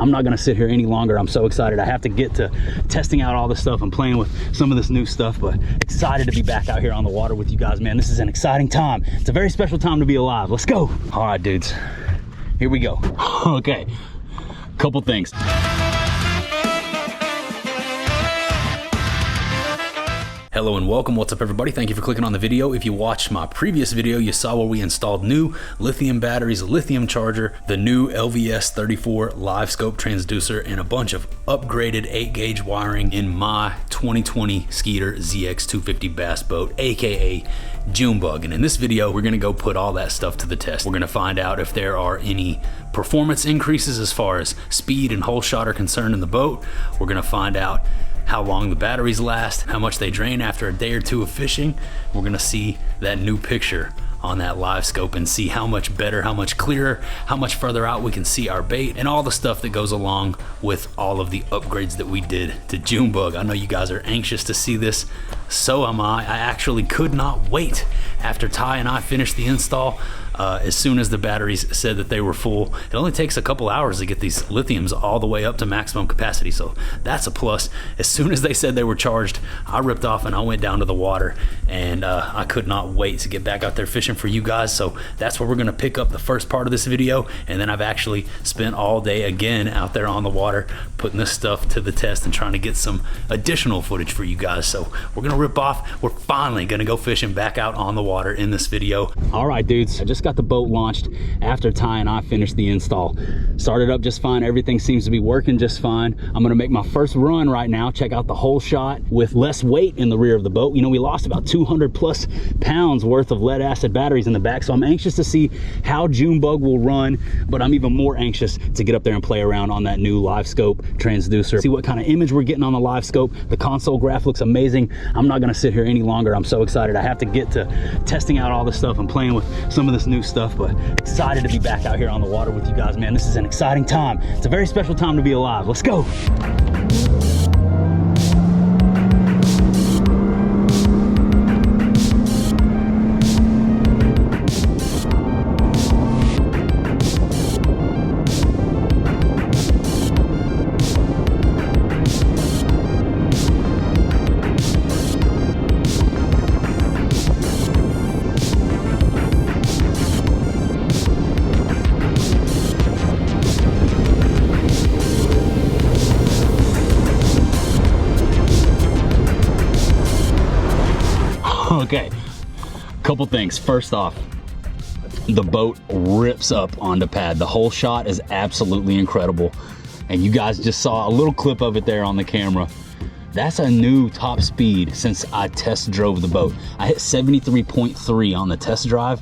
I'm not gonna sit here any longer. I'm so excited. I have to get to testing out all this stuff and playing with some of this new stuff, but excited to be back out here on the water with you guys, man. This is an exciting time. It's a very special time to be alive. Let's go. All right, dudes, here we go. Okay, couple things. Hello and welcome. What's up, everybody? Thank you for clicking on the video. If you watched my previous video, you saw where we installed new lithium batteries, a lithium charger, the new LVS34 livescope transducer, and a bunch of upgraded 8-gauge wiring in my 2020 Skeeter ZX250 bass boat, aka Junebug. And in this video, we're gonna go put all that stuff to the test. We're gonna find out if there are any performance increases as far as speed and hole shot are concerned in the boat. We're gonna find out how long the batteries last, how much they drain after a day or two of fishing. We're gonna see that new picture on that live scope and see how much better, how much clearer, how much further out we can see our bait, and all the stuff that goes along with all of the upgrades that we did to Junebug. I know you guys are anxious to see this, so am I. I actually could not wait after Ty and I finished the install. As soon as the batteries said that they were full, it only takes a couple hours to get these lithiums all the way up to maximum capacity, so that's a plus. As soon as they said they were charged, I ripped off and I went down to the water, and I could not wait to get back out there fishing for you guys. So that's where we're gonna pick up the first part of this video, and then I've actually spent all day again out there on the water putting this stuff to the test and trying to get some additional footage for you guys. So we're gonna rip off. We're finally gonna go fishing back out on the water in this video. All right, dudes, I just got the boat launched after Ty and I finished the install. Started up just fine. Everything seems to be working just fine. I'm gonna make my first run right now, check out the hole shot with less weight in the rear of the boat. You know, we lost about 200 plus pounds worth of lead acid batteries in the back, so I'm anxious to see how Junebug will run, but I'm even more anxious to get up there and play around on that new live scope transducer, see what kind of image we're getting on the live scope. The console graph looks amazing. I'm not gonna sit here any longer. I'm so excited. I have to get to testing out all this stuff and playing with some of this new stuff, but excited to be back out here on the water with you guys, man. This is an exciting time. It's a very special time to be alive. Let's go. Okay, couple things. First off, the boat rips up onto pad. The hole shot is absolutely incredible, and you guys just saw a little clip of it there on the camera. That's a new top speed since I test drove the boat. I hit 73.3 on the test drive.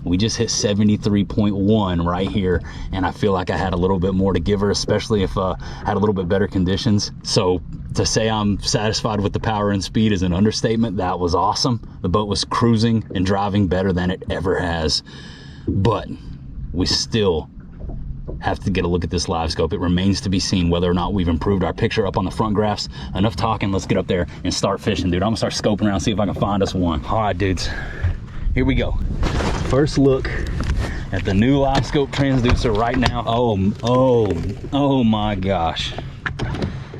We just hit 73.1 right here, and I feel like I had a little bit more to give her, especially if I had a little bit better conditions. So to say I'm satisfied with the power and speed is an understatement. That was awesome. The boat was cruising and driving better than it ever has, but we still have to get a look at this live scope. It remains to be seen whether or not we've improved our picture up on the front graphs. Enough talking, let's get up there and start fishing, dude. I'm gonna start scoping around, see if I can find us one. All right, dudes, here we go. First look at the new live scope transducer right now. Oh my gosh.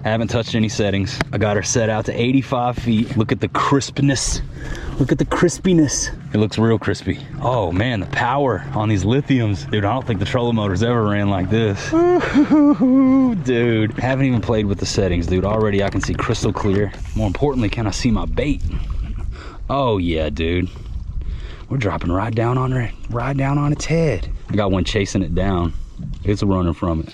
I haven't touched any settings. I got her set out to 85 feet. Look at the crispness. Look at the crispiness. It looks real crispy. Oh man, the power on these lithiums. Dude, I don't think the trolling motors ever ran like this. Dude, haven't even played with the settings, dude. Already I can see crystal clear. More importantly, can I see my bait? Oh yeah, dude. We're dropping right down on its head. I got one chasing it down. It's running from it.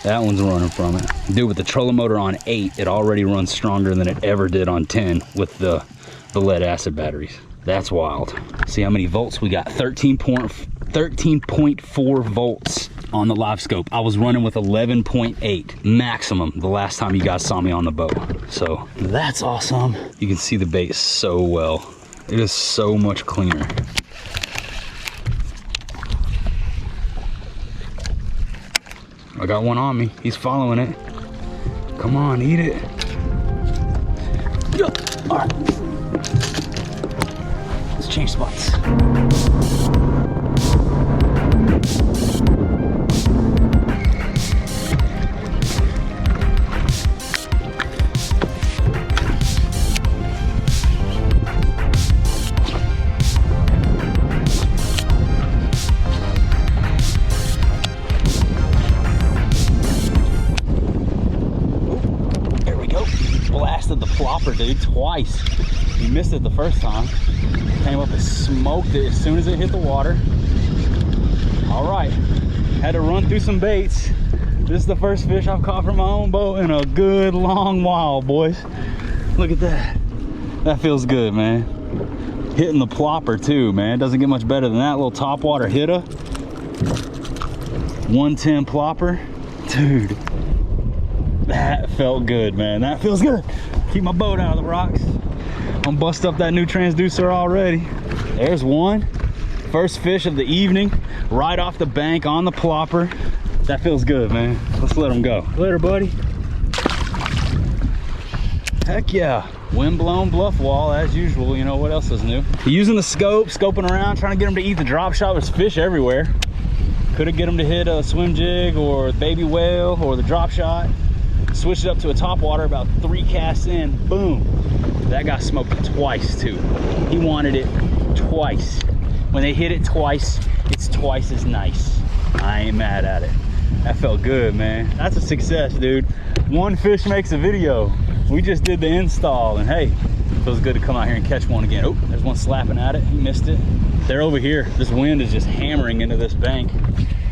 That one's running from it. Dude, with the trolling motor on 8, it already runs stronger than it ever did on 10 with the lead acid batteries. That's wild. See how many volts we got? 13.4 volts on the live scope. I was running with 11.8 maximum the last time you guys saw me on the boat. So that's awesome. You can see the bait so well. It is so much cleaner. I got one on me. He's following it. Come on, eat it. All right. Let's change spots. blasted the plopper, dude, twice. He missed it the first time. Came up and smoked it as soon as it hit the water. All right, had to run through some baits. This is the first fish I've caught from my own boat in a good long while, boys. Look at that. That feels good, man. Hitting the plopper too, man. Doesn't get much better than that. Little topwater hitter. 110 plopper. Dude, that felt good, man. That feels good. Keep my boat out of the rocks. I'm bust up that new transducer already. There's one. First fish of the evening, right off the bank on the plopper. That feels good, man. Let's let him go. Later, buddy. Heck yeah. Wind-blown bluff wall as usual. You know what else is new? Using the scope, scoping around, trying to get him to eat the drop shot. There's fish everywhere. Couldn't get him to hit a swim jig or baby whale or the drop shot. Switched it up to a top water about 3 casts in. Boom. That guy smoked it twice too. He wanted it twice. When they hit it twice, it's twice as nice. I ain't mad at it. That felt good, man. That's a success, dude. One fish makes a video. We just did the install, and hey, feels good to come out here and catch one again. Oh, there's one slapping at it. He missed it. They're over here. This wind is just hammering into this bank.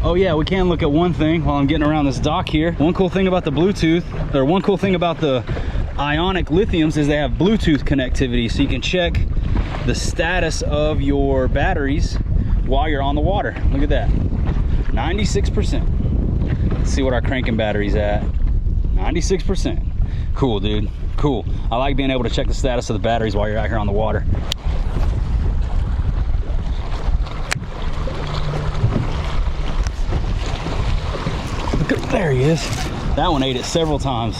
Oh yeah, we can look at one thing while I'm getting around this dock here. One cool thing about the Bluetooth, or one cool thing about the ionic lithiums is they have Bluetooth connectivity, so you can check the status of your batteries while you're on the water. Look at that, 96%. Let's see what our cranking battery's at. 96%. Cool, dude. Cool. I like being able to check the status of the batteries while you're out here on the water. There he is. That one ate it several times.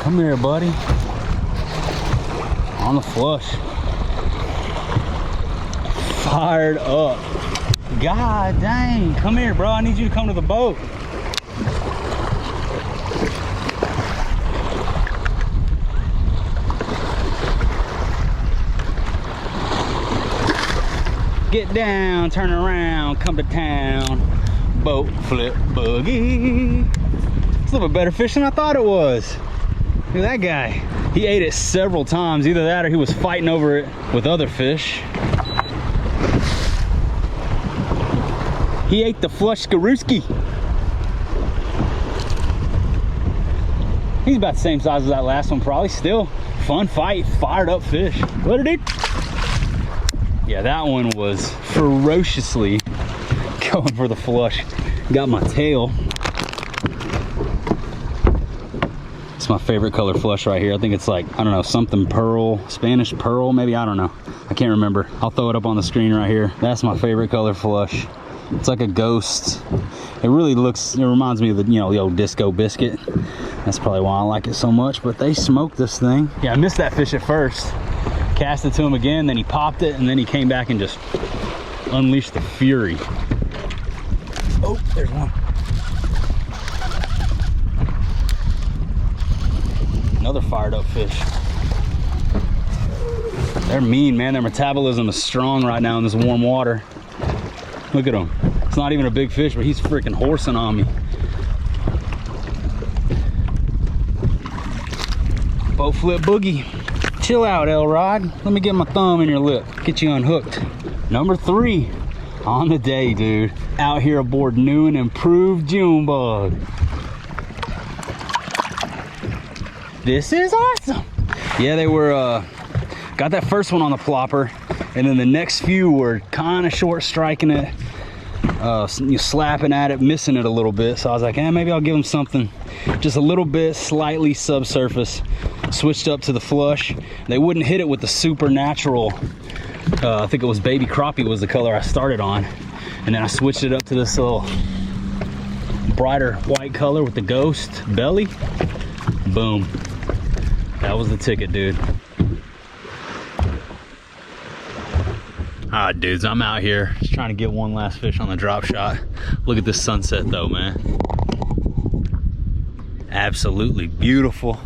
Come here, buddy. On the flush. Fired up. God dang. Come here, bro. I need you to come to the boat. Get down, turn around, come to town. Boat flip buggy. It's a little bit better fish than I thought it was. Look at that guy. He ate it several times. Either that or he was fighting over it with other fish. He ate the flush skaruski. He's about the same size as that last one, probably. Still fun fight, fired up fish. Later, dude. Yeah, that one was ferociously going for the flush. Got my tail. It's my favorite color flush right here. I think it's like, I don't know, something pearl, Spanish pearl, maybe, I don't know. I can't remember. I'll throw it up on the screen right here. That's my favorite color flush. It's like a ghost. It really looks, it reminds me of the, you know, the old disco biscuit. That's probably why I like it so much, but they smoked this thing. Yeah, I missed that fish at first. Cast it to him again, then he popped it, and then he came back and just unleashed the fury. Oh, there's one. Another fired up fish. They're mean, man. Their metabolism is strong right now in this warm water. Look at him. It's not even a big fish, but he's freaking horsing on me. Boat flip boogie. Chill out, L-Rod. Let me get my thumb in your lip. Get you unhooked. Number 3 on the day, dude. Out here aboard new and improved June bug. This is awesome. Yeah, they were, got that first one on the plopper, and then the next few were kind of short striking it, slapping at it, missing it a little bit. So I was like, maybe I'll give them something just a little bit, slightly subsurface. Switched up to the flush. They wouldn't hit it with the supernatural, I think it was baby crappie was the color I started on. And then I switched it up to this little brighter white color with the ghost belly. Boom. That was the ticket, dude. Alright, dudes, I'm out here just trying to get one last fish on the drop shot. Look at this sunset though, man. Absolutely beautiful.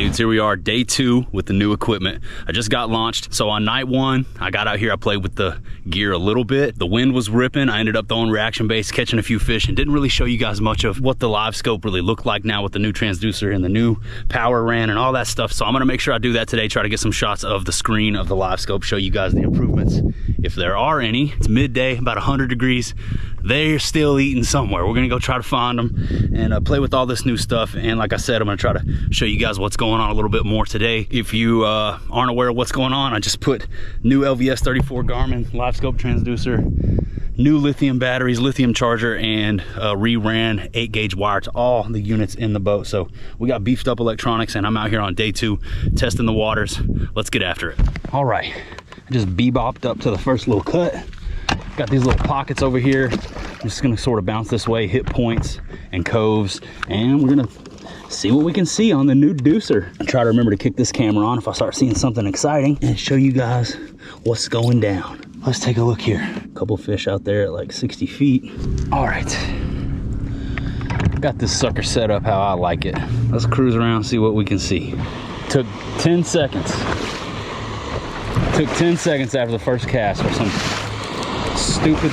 dudes, here we are, day 2 with the new equipment. I just got launched. So on night 1, I got out here, I played with the gear a little bit. The wind was ripping. I ended up throwing reaction baits, catching a few fish, and didn't really show you guys much of what the live scope really looked like now with the new transducer and the new power ran and all that stuff. So I'm gonna make sure I do that today, try to get some shots of the screen of the live scope, show you guys the improvements, if there are any. It's midday, about 100 degrees. They're still eating somewhere. We're gonna go try to find them and play with all this new stuff. And like I said, I'm gonna try to show you guys what's going on a little bit more today. If you aren't aware of what's going on, I just put new LVS34 Garmin live scope transducer, new lithium batteries, lithium charger, and re-ran 8-gauge wire to all the units in the boat. So we got beefed up electronics, and I'm out here on day 2 testing the waters. Let's get after it. All right, I just bebopped up to the first little cut. Got these little pockets over here. I'm just gonna sort of bounce this way, hit points and coves, and we're gonna see what we can see on the new deucer. And try to remember to kick this camera on if I start seeing something exciting and show you guys what's going down. Let's take a look here. A couple fish out there at like 60 feet. All right, got this sucker set up how I like it. Let's cruise around, see what we can see. Took 10 seconds. Took 10 seconds after the first cast for some stupid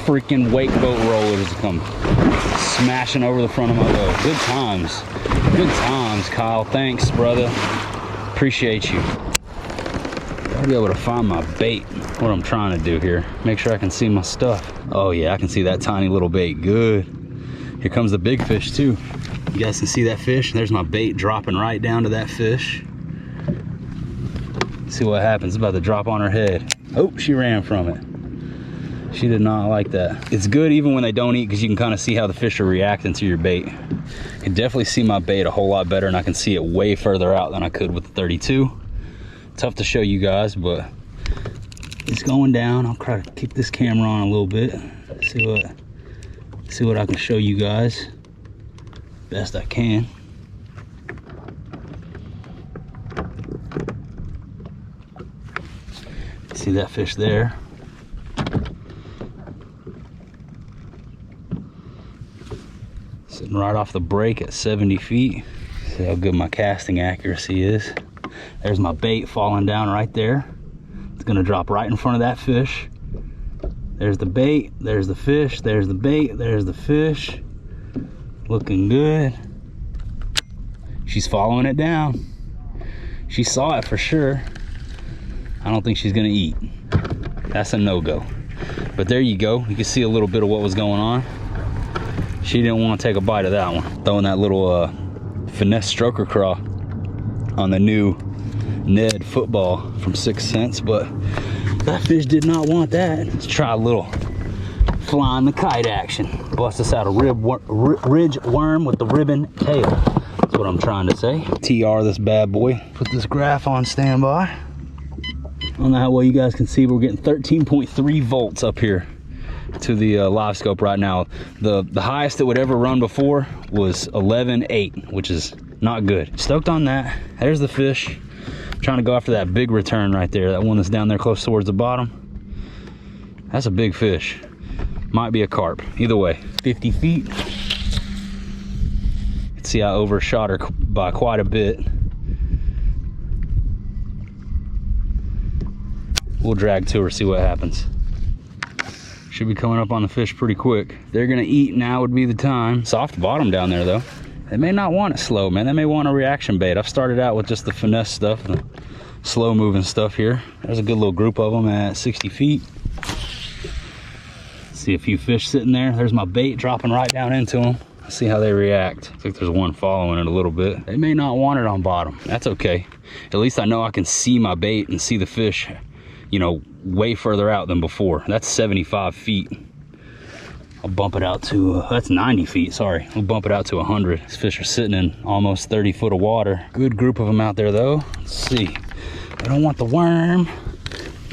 freaking wake boat rollers to come smashing over the front of my boat. Good times, Kyle. Thanks, brother. Appreciate you. Gotta be able to find my bait. What I'm trying to do here, make sure I can see my stuff. Oh yeah, I can see that tiny little bait. Good. Here comes the big fish too. You guys can see that fish. There's my bait dropping right down to that fish. See what happens. It's about to drop on her head. Oh, she ran from it. She did not like that. It's good even when they don't eat, because you can kind of see how the fish are reacting to your bait. I can definitely see my bait a whole lot better, and I can see it way further out than I could with the 32. Tough to show you guys, but it's going down. I'll try to keep this camera on a little bit. See what I can show you guys best I can. See that fish there? Sitting right off the break at 70 feet. See how good my casting accuracy is. There's my bait falling down right there. It's gonna drop right in front of that fish. There's the bait, there's the fish, there's the bait, there's the fish. Looking good. She's following it down. She saw it for sure. I don't think she's gonna eat. That's a no-go. But there you go. You can see a little bit of what was going on. She didn't want to take a bite of that one. Throwing that little finesse stroker craw on the new Ned football from 6 cents, but that fish did not want that. Let's try a little flying the kite action. Bust us out a ridge worm with the ribbon tail. That's what I'm trying to say. TR this bad boy. Put this graph on standby. I don't know how well you guys can see, but we're getting 13.3 volts up here to the live scope right now. The highest that would ever run before was 11.8, which is not good. Stoked on that. There's the fish. I'm trying to go after that big return right there, that one that's down there close towards the bottom. That's a big fish. Might be a carp. Either way, 50 feet. Let's see, I overshot her by quite a bit. We'll drag to her, see what happens. Should be coming up on the fish pretty quick. They're gonna eat, now would be the time. Soft bottom down there though. They may not want it slow, man. They may want a reaction bait. I've started out with just the finesse stuff, the slow moving stuff here. There's a good little group of them at 60 feet. See a few fish sitting there. There's my bait dropping right down into them. Let's see how they react. Looks like there's one following it a little bit. They may not want it on bottom. That's okay. At least I know I can see my bait and see the fish, you know, way further out than before. That's 75 feet. I'll bump it out to, that's 90 feet, sorry. We'll bump it out to 100. These fish are sitting in almost 30 foot of water. Good group of them out there though. Let's see. I don't want the worm.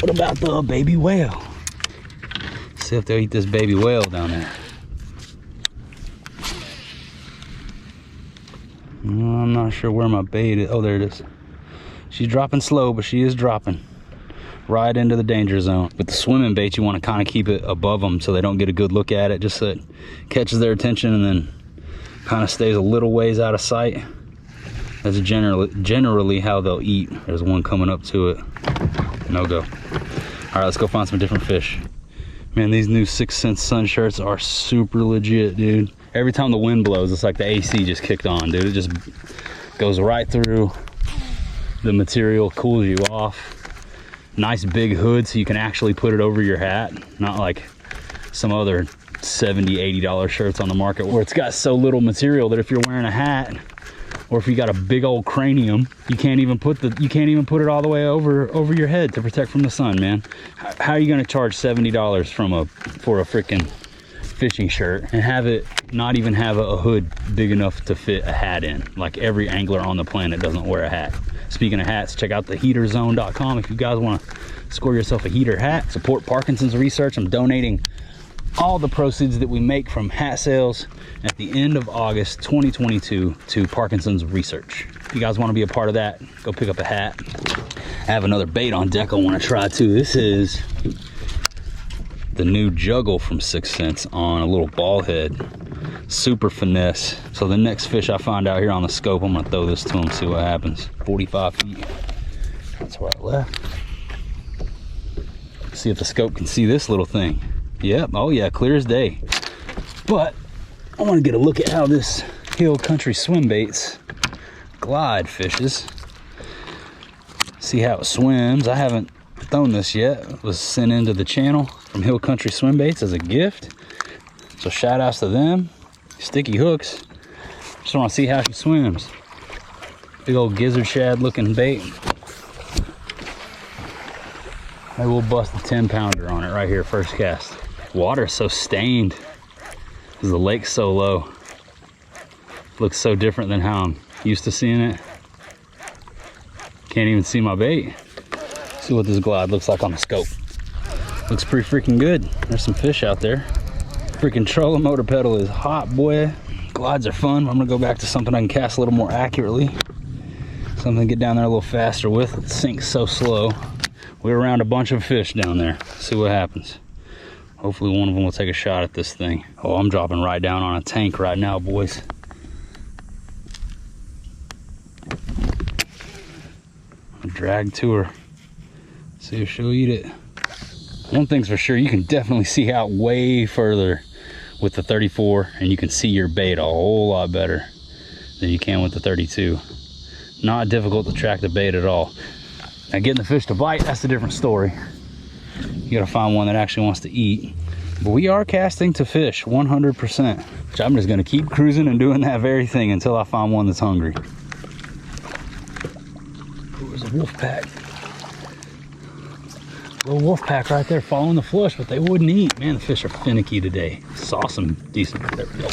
What about the baby whale? Let's see if they'll eat this baby whale down there. I'm not sure where my bait is. Oh, there it is. She's dropping slow, but she is dropping right into the danger zone. With the swimming bait, you want to kind of keep it above them so they don't get a good look at it, just so it catches their attention and then kind of stays a little ways out of sight. That's generally how they'll eat. There's one coming up to it. No go. All right, let's go find some different fish. Man, these new 6th Sense sun shirts are super legit, dude. Every time the wind blows, it's like the AC just kicked on, dude. It just goes right through. The material cools you off. Nice big hood so you can actually put it over your hat, not like some other $70–80 shirts on the market where it's got so little material that if you're wearing a hat or if you got a big old cranium, you can't even put it all the way over your head to protect from the sun, man. How are you going to charge $70 for a freaking fishing shirt and have it not even have a hood big enough to fit a hat in? Like every angler on the planet doesn't wear a hat. Speaking of hats, check out the heaterzone.com if you guys want to score yourself a heater hat. Support Parkinsons Research. I'm donating all the proceeds that we make from hat sales at the end of August 2022 to Parkinsons Research. If you guys want to be a part of that, go pick up a hat. I have another bait on deck I want to try too. This is the new juggle from 6th Sense on a little ball head. Super finesse. So the next fish I find out here on the scope, I'm gonna throw this to him, see what happens. 45 feet. That's where I left. See if the scope can see this little thing. Yep, oh yeah, clear as day. But I want to get a look at how this Hill Country swim baits glide fishes. See how it swims. I haven't thrown this yet. It was sent into the channel from Hill Country Swim Baits as a gift. So shout outs to them. Sticky hooks. Just want to see how she swims. Big old gizzard shad looking bait. Maybe we'll bust a 10-pounder on it right here, first cast. Water's so stained because the lake's so low. Looks so different than how I'm used to seeing it. Can't even see my bait. See what this glide looks like on the scope. Looks pretty freaking good. There's some fish out there. Freaking trolling motor pedal is hot, boy. Glides are fun. I'm gonna go back to something I can cast a little more accurately. Something to get down there a little faster with. It sinks so slow. We're around a bunch of fish down there. See what happens. Hopefully one of them will take a shot at this thing. Oh, I'm dropping right down on a tank right now, boys. A drag to her. See if she'll eat it. One thing's for sure, you can definitely see out way further with the 34, and you can see your bait a whole lot better than you can with the 32. Not difficult to track the bait at all. Now getting the fish to bite, that's a different story. You gotta find one that actually wants to eat. But we are casting to fish 100%, which I'm just gonna keep cruising and doing that very thing until I find one that's hungry. There's a wolf pack. Little wolf pack right there following the flush, but they wouldn't eat. Man, the fish are finicky today. Saw some decent, there we go.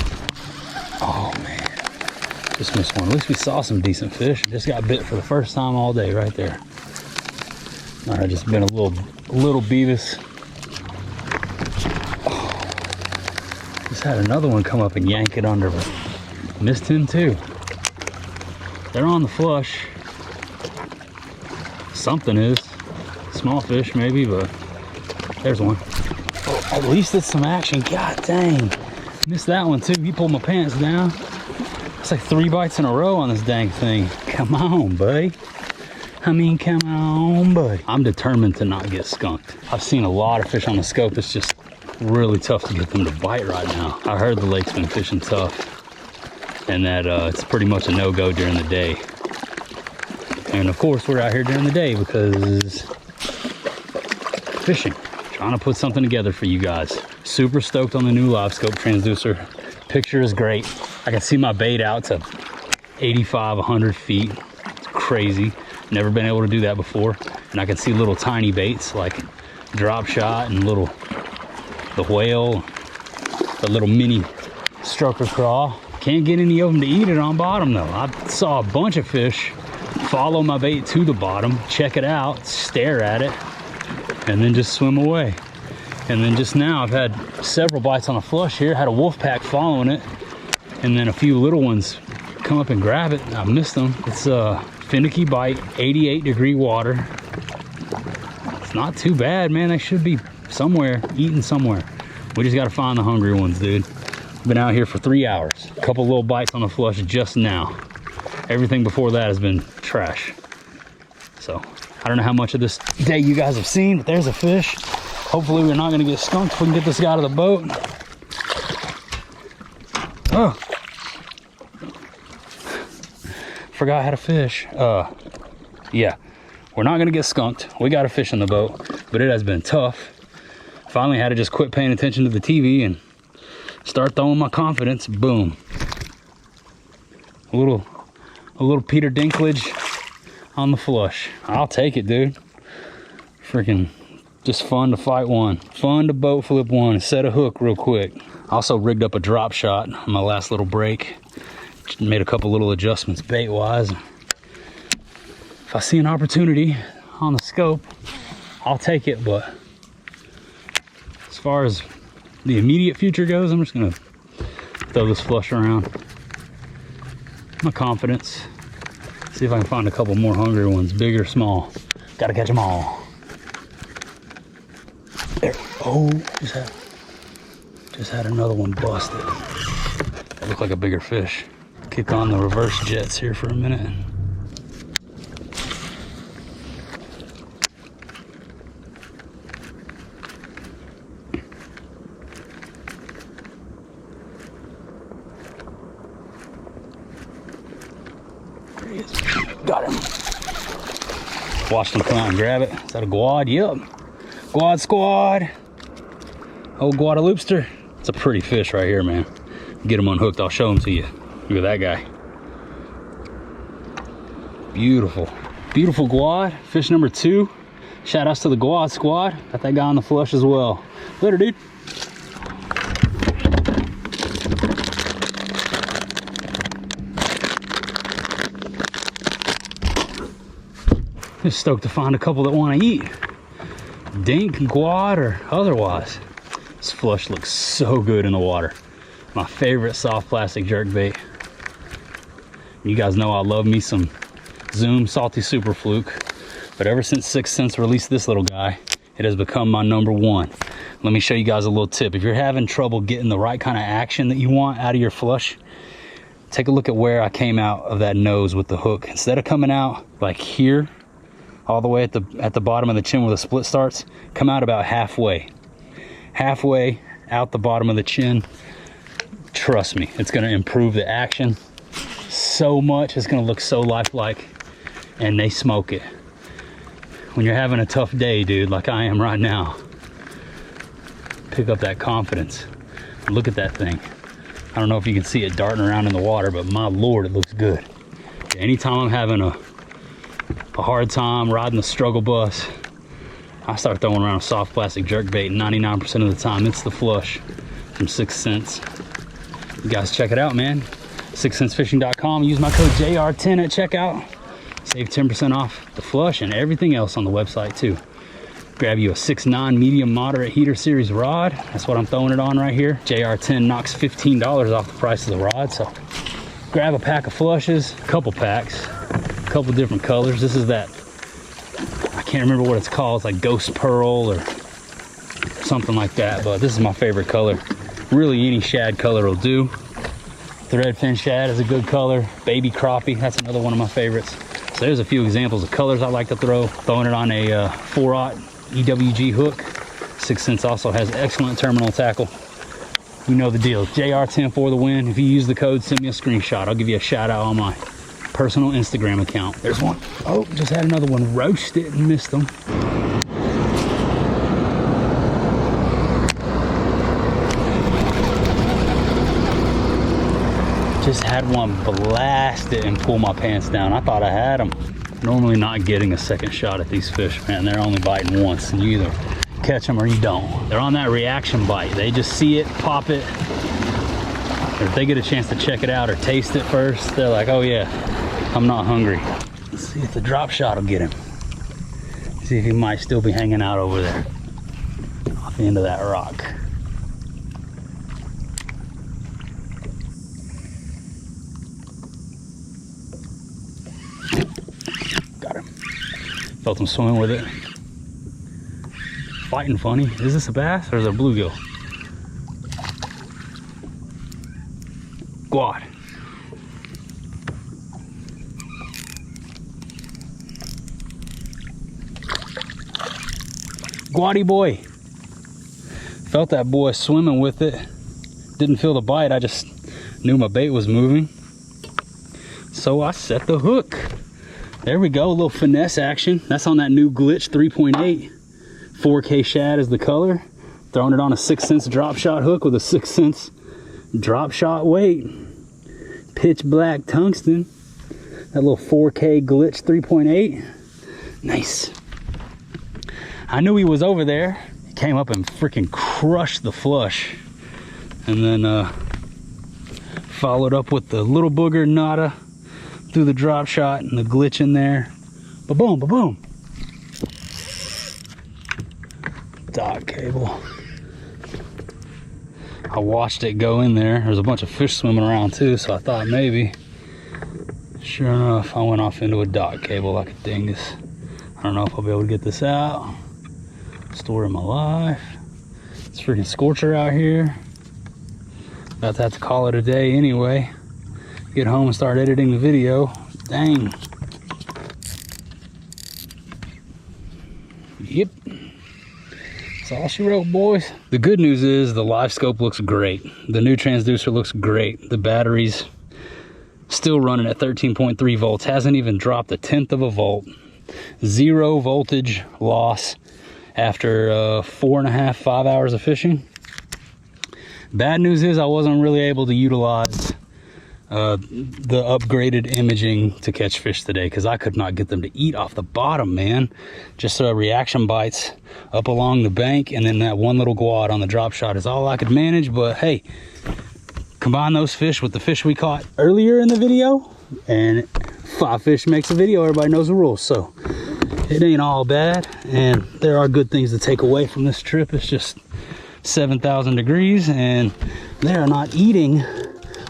Oh man, just missed one. At least we saw some decent fish. Just got bit for the first time all day right there. All right, just been a little Beavis. Oh, just had another one come up and yank it under, but missed him too. They're on the flush. Something is. Small fish maybe, but there's one. Oh, at least it's some action. God dang. Missed that one too. He pulled my pants down. It's like 3 bites in a row on this dang thing. Come on, buddy. I mean, come on, buddy. I'm determined to not get skunked. I've seen a lot of fish on the scope. It's just really tough to get them to bite right now. I heard the lake's been fishing tough and that it's pretty much a no-go during the day. And of course, we're out here during the day because fishing, trying to put something together for you guys. Super stoked on the new livescope transducer. Picture is great. I can see my bait out to 85, 100 feet. It's crazy. Never been able to do that before. And I can see little tiny baits like drop shot and the whale, the little mini stroker crawl. Can't get any of them to eat it on bottom though. I saw a bunch of fish follow my bait to the bottom, check it out, stare at it, and then just swim away. And then just now I've had several bites on a flush here, had a wolf pack following it, and then a few little ones come up and grab it. I missed them. It's a finicky bite, 88-degree water. It's not too bad, man. They should be somewhere, eating somewhere. We just gotta find the hungry ones, dude. Been out here for 3 hours. A couple little bites on the flush just now. Everything before that has been trash. So I don't know how much of this day you guys have seen, but there's a fish. Hopefully we're not gonna get skunked if we can get this guy out of the boat. Oh, forgot I had a fish. Yeah, we're not gonna get skunked. We got a fish in the boat, but it has been tough. Finally had to just quit paying attention to the TV and start throwing my confidence. Boom. A little Peter Dinklage on the flush. I'll take it, dude. Freaking just fun to fight one. Fun to boat flip one. Set a hook real quick. Also rigged up a drop shot on my last little break. Just made a couple little adjustments bait wise. If I see an opportunity on the scope, I'll take it. But as far as the immediate future goes, I'm just gonna throw this flush around. My confidence. See if I can find a couple more hungry ones, big or small. Gotta catch them all. There. Oh, just had another one busted. That looked like a bigger fish. Kick on the reverse jets here for a minute. There he is. Got him. Watched him come out and grab it. Is that a guad? Yep. Guad squad. Old Guadalupester. It's a pretty fish right here, man. Get him unhooked. I'll show him to you. Look at that guy. Beautiful. Beautiful guad. Fish number 2. Shout outs to the guad squad. Got that guy on the flush as well. Later, dude. Just stoked to find a couple that want to eat. Dink, guad, or otherwise. This flush looks so good in the water. My favorite soft plastic jerkbait. You guys know I love me some Zoom Salty Super Fluke, but ever since 6th Sense released this little guy, it has become my #1. Let me show you guys a little tip. If you're having trouble getting the right kind of action that you want out of your flush, take a look at where I came out of that nose with the hook. Instead of coming out like here, all the way at the bottom of the chin where the split starts, come out about halfway out the bottom of the chin. Trust me, it's going to improve the action so much. It's going to look so lifelike, and they smoke it. When you're having a tough day, dude, like I am right now, pick up that confidence. Look at that thing. I don't know if you can see it darting around in the water, but my Lord, it looks good. Anytime I'm having a hard time riding the struggle bus, I start throwing around a soft plastic jerkbait, and 99% of the time it's the flush from 6th Sense. You guys check it out, man. 6thsensefishing.com. Use my code JR10 at checkout. Save 10% off the flush and everything else on the website too. Grab you a 6'9" medium moderate heater series rod. That's what I'm throwing it on right here. JR10 knocks $15 off the price of the rod. So grab a pack of flushes, a couple packs, a couple different colors. This is that, I can't remember what it's called. It's like Ghost Pearl or something like that, but this is my favorite color. Really any shad color will do. Threadfin shad is a good color. Baby crappie, that's another one of my favorites. So there's a few examples of colors I like to throw. Throwing it on a 4/0 EWG hook. 6th Sense also has excellent terminal tackle. You know the deal. JR10 for the win. If you use the code, send me a screenshot. I'll give you a shout out on my personal Instagram account. There's one. Oh, just had another one roasted and missed them. Just had one blast it and pull my pants down. I thought I had them. Normally not getting a second shot at these fish, man. They're only biting once, and you either catch them or you don't. They're on that reaction bite. They just see it, pop it. Or if they get a chance to check it out or taste it first, they're like, oh yeah, I'm not hungry. Let's see if the drop shot will get him. See if he might still be hanging out over there off the end of that rock. Got him. Felt him swimming with it. Fighting funny. Is this a bass or is it a bluegill? Guad. Squatty boy. Felt that boy swimming with it. Didn't feel the bite, I just knew my bait was moving. So I set the hook. There we go, a little finesse action. That's on that new Glitch 3.8. 4K shad is the color. Throwing it on a 6 cents drop shot hook with a 6 cents drop shot weight. Pitch black tungsten. That little 4K Glitch 3.8. Nice. I knew he was over there. He came up and freaking crushed the flush. And then followed up with the little booger nada through the drop shot and the glitch in there. Ba-boom, ba-boom. Dog cable. I watched it go in there. There's a bunch of fish swimming around too, so I thought maybe. Sure enough, I went off into a dog cable like a dingus. I don't know if I'll be able to get this out. Story of my life. It's freaking scorcher out here. About to have to call it a day anyway. Get home and start editing the video. Dang. Yep. That's all she wrote, boys. The good news is the live scope looks great. The new transducer looks great. The battery's still running at 13.3 volts. Hasn't even dropped 1/10 of a volt. 0 voltage loss after 4.5, 5 hours of fishing. Bad news is I wasn't really able to utilize the upgraded imaging to catch fish today because I could not get them to eat off the bottom, man. Just reaction bites up along the bank, and then that one little quad on the drop shot is all I could manage. But hey, combine those fish with the fish we caught earlier in the video, and 5 fish makes a video. Everybody knows the rules, so it ain't all bad. And there are good things to take away from this trip. It's just 7,000 degrees and they are not eating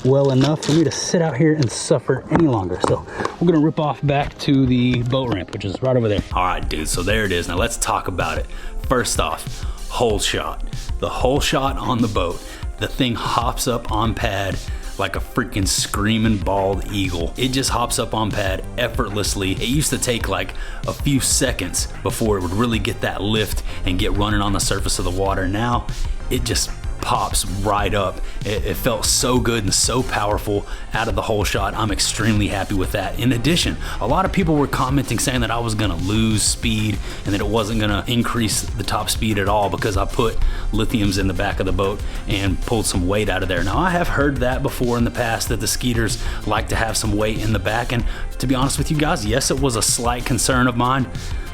well enough for me to sit out here and suffer any longer. So we're gonna rip off back to the boat ramp, which is right over there. All right, dude, so there it is. Now let's talk about it. First off, hole shot. The hole shot on the boat. The thing hops up on pad like a freaking screaming bald eagle. It just hops up on pad effortlessly. It used to take like a few seconds before it would really get that lift and get running on the surface of the water. Now it just pops right up. It felt so good and so powerful out of the hole shot. I'm extremely happy with that. In addition, a lot of people were commenting saying that I was gonna lose speed and that it wasn't gonna increase the top speed at all because I put lithiums in the back of the boat and pulled some weight out of there. Now I have heard that before in the past, that the skeeters like to have some weight in the back, and to be honest with you guys, yes, it was a slight concern of mine,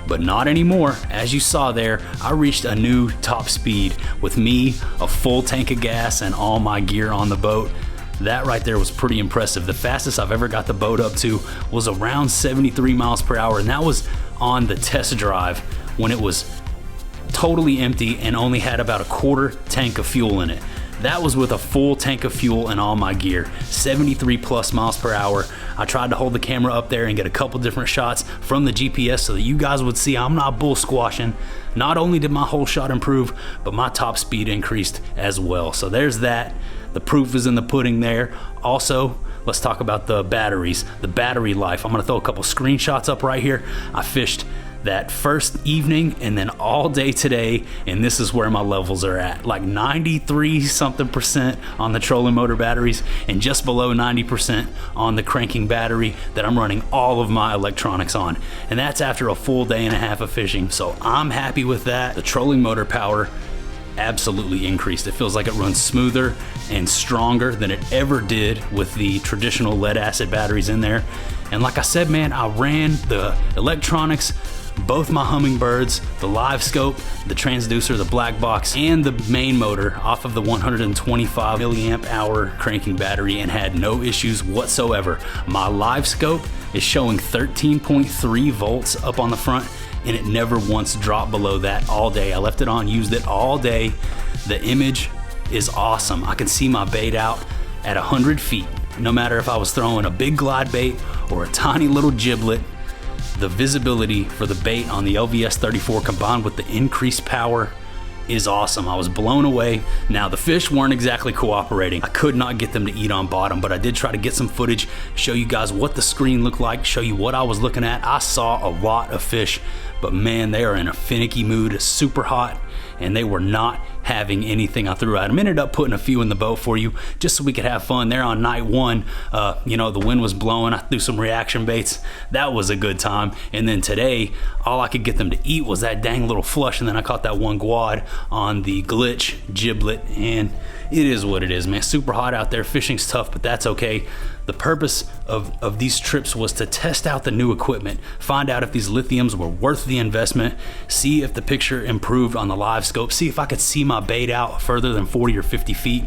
but not anymore. As you saw there, I reached a new top speed with me, a full tank of gas, and all my gear on the boat. That right there was pretty impressive. The fastest I've ever got the boat up to was around 73 miles per hour, and that was on the test drive when it was totally empty and only had about a quarter tank of fuel in it. That was with a full tank of fuel and all my gear, 73 plus miles per hour. I tried to hold the camera up there and get a couple different shots from the GPS so that you guys would see I'm not bull squashing. Not only did my whole shot improve, but my top speed increased as well. So there's that. The proof is in the pudding there. Also, let's talk about the batteries, the battery life. I'm gonna throw a couple screenshots up right here. I fished that first evening and then all day today, and this is where my levels are at, like 93 something percent on the trolling motor batteries and just below 90% on the cranking battery that I'm running all of my electronics on, and that's after a full day and a half of fishing. So I'm happy with that. The trolling motor power absolutely increased. It feels like it runs smoother and stronger than it ever did with the traditional lead acid batteries in there. And like I said, man, I ran the electronics, both my Hummingbirds, the live scope, the transducer, the black box, and the main motor off of the 125 milliamp hour cranking battery and had no issues whatsoever. My live scope is showing 13.3 volts up on the front, and it never once dropped below that all day. I left it on, used it all day. The image is awesome. I can see my bait out at 100 feet. No matter if I was throwing a big glide bait or a tiny little giblet, the visibility for the bait on the LVS34 combined with the increased power is awesome. I was blown away. Now, the fish weren't exactly cooperating. I could not get them to eat on bottom, but I did try to get some footage, show you guys what the screen looked like, show you what I was looking at. I saw a lot of fish, but man, they are in a finicky mood, super hot, and they were not having anything I threw at them. Ended up putting a few in the boat for you just so we could have fun. There on night one, you know, the wind was blowing. I threw some reaction baits. That was a good time. And then today, all I could get them to eat was that dang little flush, and then I caught that one quad on the glitch giblet, and it is what it is, man. Super hot out there. Fishing's tough, but that's okay. The purpose of these trips was to test out the new equipment, find out if these lithiums were worth the investment, see if the picture improved on the live scope, see if I could see my bait out further than 40 or 50 feet.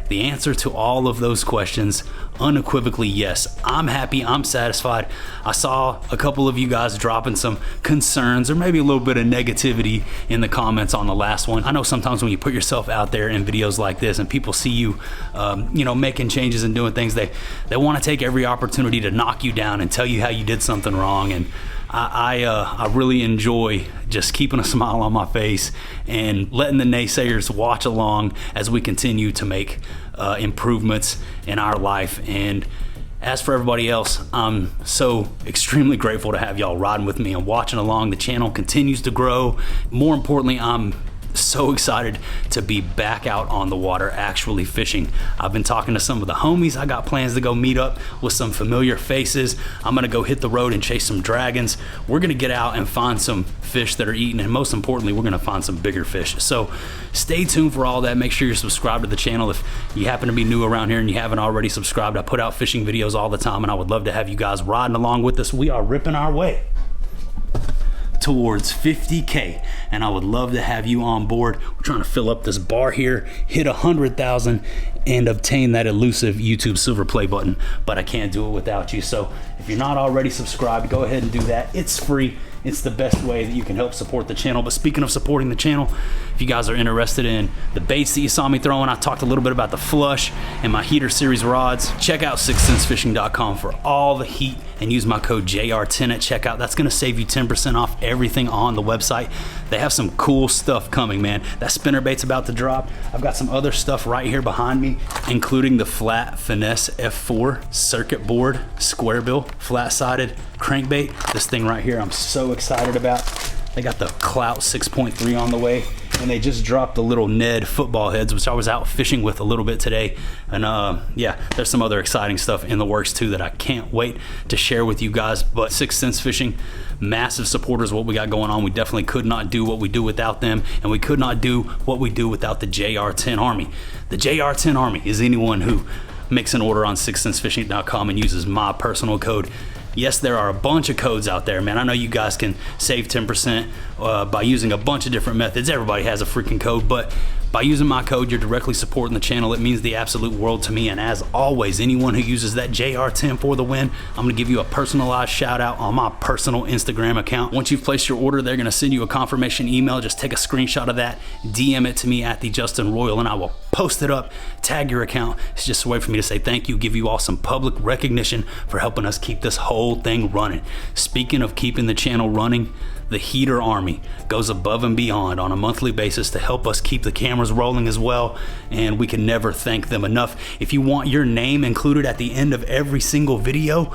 The answer to all of those questions, unequivocally yes. I'm happy, I'm satisfied. I saw a couple of you guys dropping some concerns or maybe a little bit of negativity in the comments on the last one. I know sometimes when you put yourself out there in videos like this and people see you, you know, making changes and doing things, they want to take every opportunity to knock you down and tell you how you did something wrong. And I really enjoy just keeping a smile on my face and letting the naysayers watch along as we continue to make improvements in our life. And as for everybody else, I'm so extremely grateful to have y'all riding with me and watching along. The channel continues to grow. More importantly, I'm so excited to be back out on the water actually fishing. I've been talking to some of the homies. I got plans to go meet up with some familiar faces. I'm gonna go hit the road and chase some dragons. We're gonna get out and find some fish that are eating, and most importantly, we're gonna find some bigger fish. So stay tuned for all that. Make sure you're subscribed to the channel. If you happen to be new around here and you haven't already subscribed, I put out fishing videos all the time, and I would love to have you guys riding along with us. We are ripping our way towards 50K, and I would love to have you on board. We're trying to fill up this bar here, hit 100,000, and obtain that elusive YouTube silver play button, but I can't do it without you. So if you're not already subscribed, go ahead and do that. It's free. It's the best way that you can help support the channel. But speaking of supporting the channel, if you guys are interested in the baits that you saw me throwing, I talked a little bit about the flush and my heater series rods. Check out sixthsensefishing.com for all the heat and use my code JR10 at checkout. That's gonna save you 10% off everything on the website. They have some cool stuff coming, man. That spinnerbait's about to drop. I've got some other stuff right here behind me, including the flat Finesse F4 circuit board, square bill, flat-sided crankbait. This thing right here I'm so excited about. They got the Clout 6.3 on the way, and they just dropped the little Ned football heads, which I was out fishing with a little bit today. And yeah, there's some other exciting stuff in the works too that I can't wait to share with you guys. But Sixth Sense Fishing, massive supporters of what we got going on. We definitely could not do what we do without them, and we could not do what we do without the JR10 Army. The JR10 Army is anyone who makes an order on sixthsensefishing.com and uses my personal code. Yes, there are a bunch of codes out there, man. I know you guys can save 10% by using a bunch of different methods. Everybody has a freaking code, but by using my code, you're directly supporting the channel. It means the absolute world to me. And as always, anyone who uses that JR10 for the win, I'm gonna give you a personalized shout out on my personal Instagram account. Once you've placed your order, they're gonna send you a confirmation email. Just take a screenshot of that, DM it to me at the Justin Royal, and I will post it up, tag your account. It's just a way for me to say thank you, give you all some public recognition for helping us keep this whole thing running. Speaking of keeping the channel running, the Heater Army goes above and beyond on a monthly basis to help us keep the cameras rolling as well, and we can never thank them enough. If you want your name included at the end of every single video,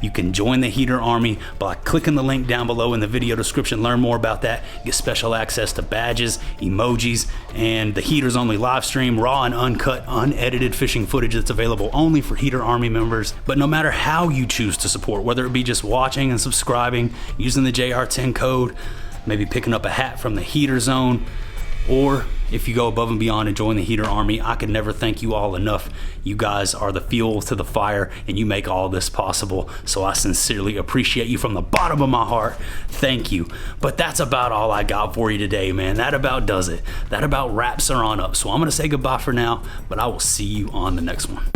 you can join the Heater Army by clicking the link down below in the video description. Learn more about that. Get special access to badges, emojis, and the Heaters Only live stream, raw and uncut, unedited fishing footage that's available only for Heater Army members. But no matter how you choose to support, whether it be just watching and subscribing, using the JR10 code, maybe picking up a hat from the Heater Zone, or if you go above and beyond and join the Heater Army, I could never thank you all enough. You guys are the fuel to the fire, and you make all this possible. So I sincerely appreciate you from the bottom of my heart. Thank you. But that's about all I got for you today, man. That about does it. That about wraps her on up. So I'm gonna say goodbye for now, but I will see you on the next one.